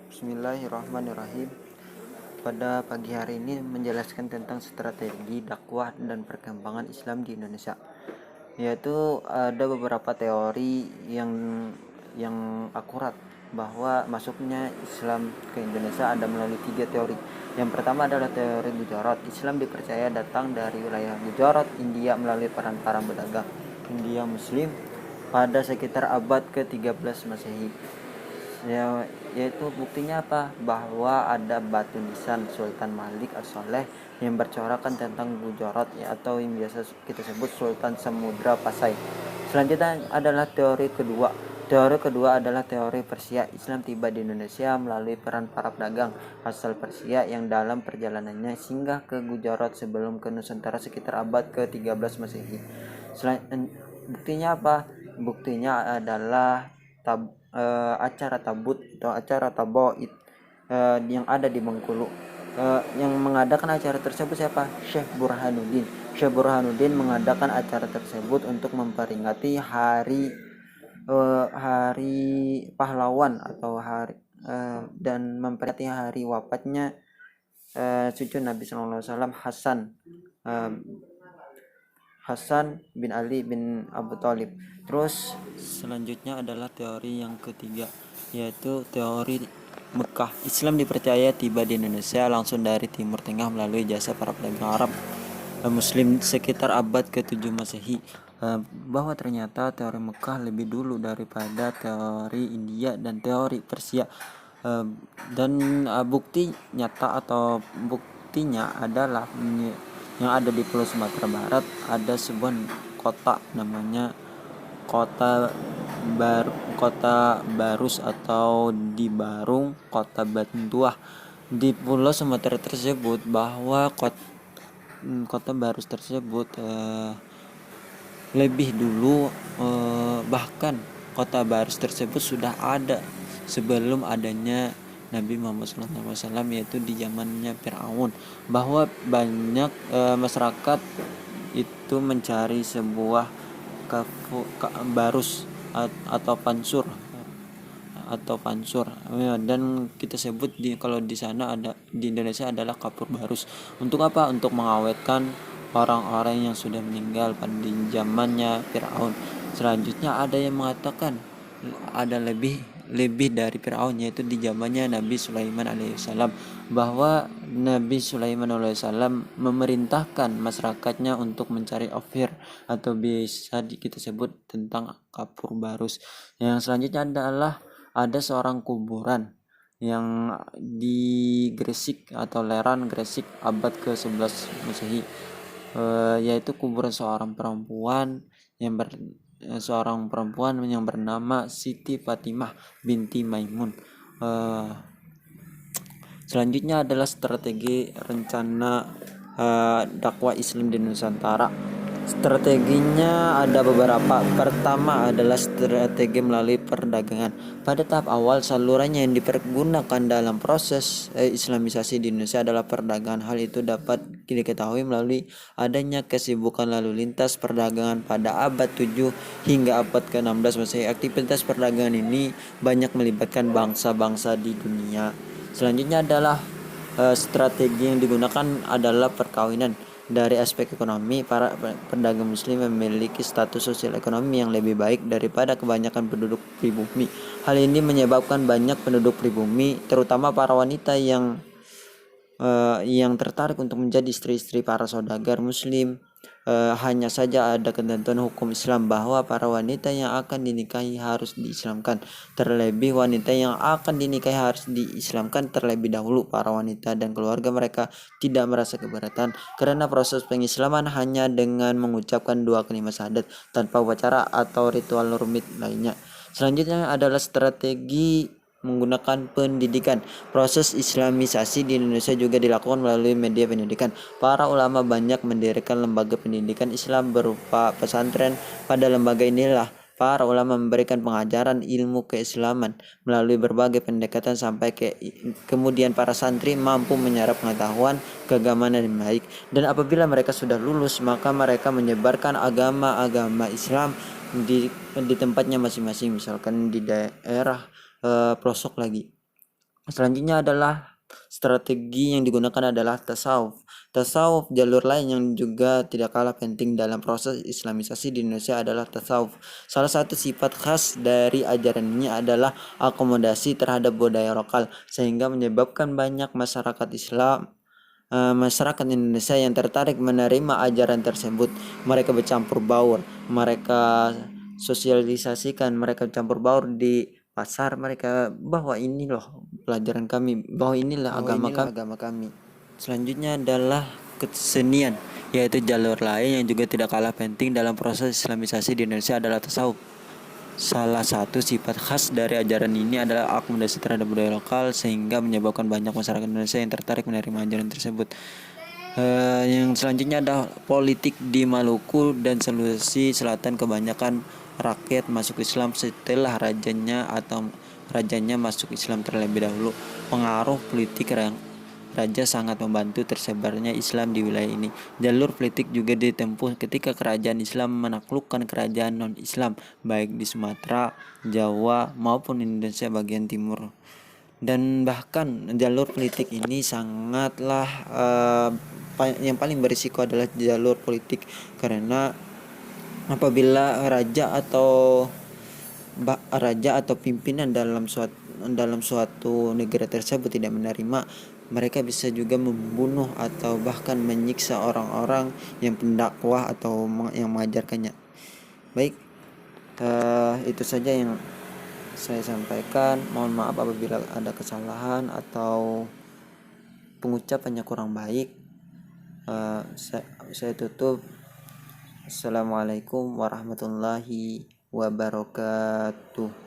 Bismillahirrahmanirrahim. Pada pagi hari ini menjelaskan tentang strategi dakwah dan perkembangan Islam di Indonesia. Yaitu ada beberapa teori yang akurat bahwa masuknya Islam ke Indonesia ada melalui 3 teori. Yang pertama adalah teori Gujarat. Islam dipercaya datang dari wilayah Gujarat, India melalui peran para pedagang India Muslim pada sekitar abad ke-13 Masehi. Yaitu buktinya apa? Bahwa ada batu nisan Sultan Malik As-Saleh yang bercorakan tentang Gujarat atau yang biasa kita sebut Sultan Samudra Pasai. Selanjutnya adalah teori kedua. Teori kedua adalah teori Persia. Islam tiba di Indonesia melalui peran para pedagang asal Persia yang dalam perjalanannya singgah ke Gujarat sebelum ke Nusantara sekitar abad ke-13 Masehi. Buktinya apa? Buktinya adalah acara tabut atau acara taboid yang ada di Bengkulu. Yang mengadakan acara tersebut siapa? Syekh Burhanuddin. Syekh Burhanuddin mengadakan acara tersebut untuk memperingati hari pahlawan atau dan memperingati hari wafatnya cucu Nabi Sallallahu Alaihi Wasallam Hasan bin Ali bin Abu Thalib. Terus selanjutnya adalah teori yang ketiga, yaitu teori Mekah. Islam dipercaya tiba di Indonesia langsung dari Timur Tengah melalui jasa para pedagang Arab Muslim sekitar abad ke-7 Masehi. Bahwa ternyata teori Mekah lebih dulu daripada teori India dan teori Persia. Dan bukti nyata atau buktinya adalah yang ada di Pulau Sumatera Barat ada sebuah kota namanya kota Barus atau di Barung, kota Bantuah di Pulau Sumatera tersebut, bahwa kota Barus tersebut lebih dulu, bahkan kota Barus tersebut sudah ada sebelum adanya Nabi Muhammad SAW, yaitu di zamannya Fir'aun, bahwa banyak masyarakat itu mencari sebuah barus atau pansur dan kita sebut kalau di sana ada di Indonesia adalah kapur barus. Untuk apa? Untuk mengawetkan orang-orang yang sudah meninggal pada zamannya Firaun. Selanjutnya ada yang mengatakan ada lebih dari Firaun, yaitu di zamannya Nabi Sulaiman alaihissalam, bahwa Nabi Sulaiman alaihissalam memerintahkan masyarakatnya untuk mencari ophir atau bisa kita sebut tentang kapur barus. Yang selanjutnya adalah ada seorang kuburan yang di Gresik atau Leran Gresik abad ke-11 Masehi, yaitu kuburan seorang perempuan yang bernama Siti Fatimah binti Maimun. Selanjutnya adalah strategi rencana dakwah Islam di Nusantara. Strateginya ada beberapa. Pertama adalah strategi melalui perdagangan. Pada tahap awal, salurannya yang dipergunakan dalam proses Islamisasi di Indonesia adalah perdagangan. Hal itu dapat diketahui melalui adanya kesibukan lalu lintas perdagangan pada abad 7 hingga abad ke-16 Masehi. Aktivitas perdagangan ini banyak melibatkan bangsa-bangsa di dunia. Selanjutnya adalah strategi yang digunakan adalah perkawinan. Dari aspek ekonomi, para pedagang muslim memiliki status sosial ekonomi yang lebih baik daripada kebanyakan penduduk pribumi. Hal ini menyebabkan banyak penduduk pribumi, terutama para wanita yang tertarik untuk menjadi istri-istri para saudagar muslim. Hanya saja ada ketentuan hukum Islam bahwa para wanita yang akan dinikahi harus diislamkan. Terlebih wanita yang akan dinikahi harus diislamkan terlebih dahulu. Para wanita dan keluarga mereka tidak merasa keberatan karena proses pengislaman hanya dengan mengucapkan 2 kalimat syahadat tanpa upacara atau ritual rumit lainnya. Selanjutnya adalah strategi menggunakan pendidikan. Proses Islamisasi di Indonesia juga dilakukan melalui media pendidikan. Para ulama banyak mendirikan lembaga pendidikan Islam berupa pesantren. Pada lembaga inilah para ulama memberikan pengajaran ilmu keislaman melalui berbagai pendekatan sampai kemudian para santri mampu menyerap pengetahuan keagamaan yang baik. Dan apabila mereka sudah lulus, maka mereka menyebarkan agama Islam di tempatnya masing-masing, misalkan di daerah pelosok lagi. Selanjutnya adalah strategi yang digunakan adalah tasawuf. Tasawuf, jalur lain yang juga tidak kalah penting dalam proses islamisasi di Indonesia adalah tasawuf. Salah satu sifat khas dari ajaran ini adalah akomodasi terhadap budaya lokal, sehingga menyebabkan banyak masyarakat Indonesia yang tertarik menerima ajaran tersebut. Mereka bercampur baur, mereka sosialisasikan, mereka campur baur di pasar mereka, bahwa ini loh pelajaran kami, bahwa inilah agama kami. Selanjutnya adalah kesenian, yaitu jalur lain yang juga tidak kalah penting dalam proses islamisasi di Indonesia adalah tasawuf. Salah satu sifat khas dari ajaran ini adalah akomodasi terhadap budaya lokal, sehingga menyebabkan banyak masyarakat Indonesia yang tertarik menerima ajaran tersebut. Yang selanjutnya adalah politik di Maluku dan Sulawesi Selatan. Kebanyakan rakyat masuk Islam setelah rajanya masuk Islam terlebih dahulu. Pengaruh politik raja sangat membantu tersebarnya Islam di wilayah ini. Jalur politik juga ditempuh ketika kerajaan Islam menaklukkan kerajaan non-Islam baik di Sumatera, Jawa maupun Indonesia bagian timur. Dan bahkan jalur politik ini sangatlah yang paling berisiko adalah jalur politik, karena apabila raja atau pimpinan dalam suatu negara tersebut tidak menerima, mereka bisa juga membunuh atau bahkan menyiksa orang-orang yang pendakwah atau yang mengajarkannya. Baik, itu saja yang saya sampaikan. Mohon maaf apabila ada kesalahan atau pengucapannya kurang baik. Saya tutup. Assalamualaikum warahmatullahi wabarakatuh.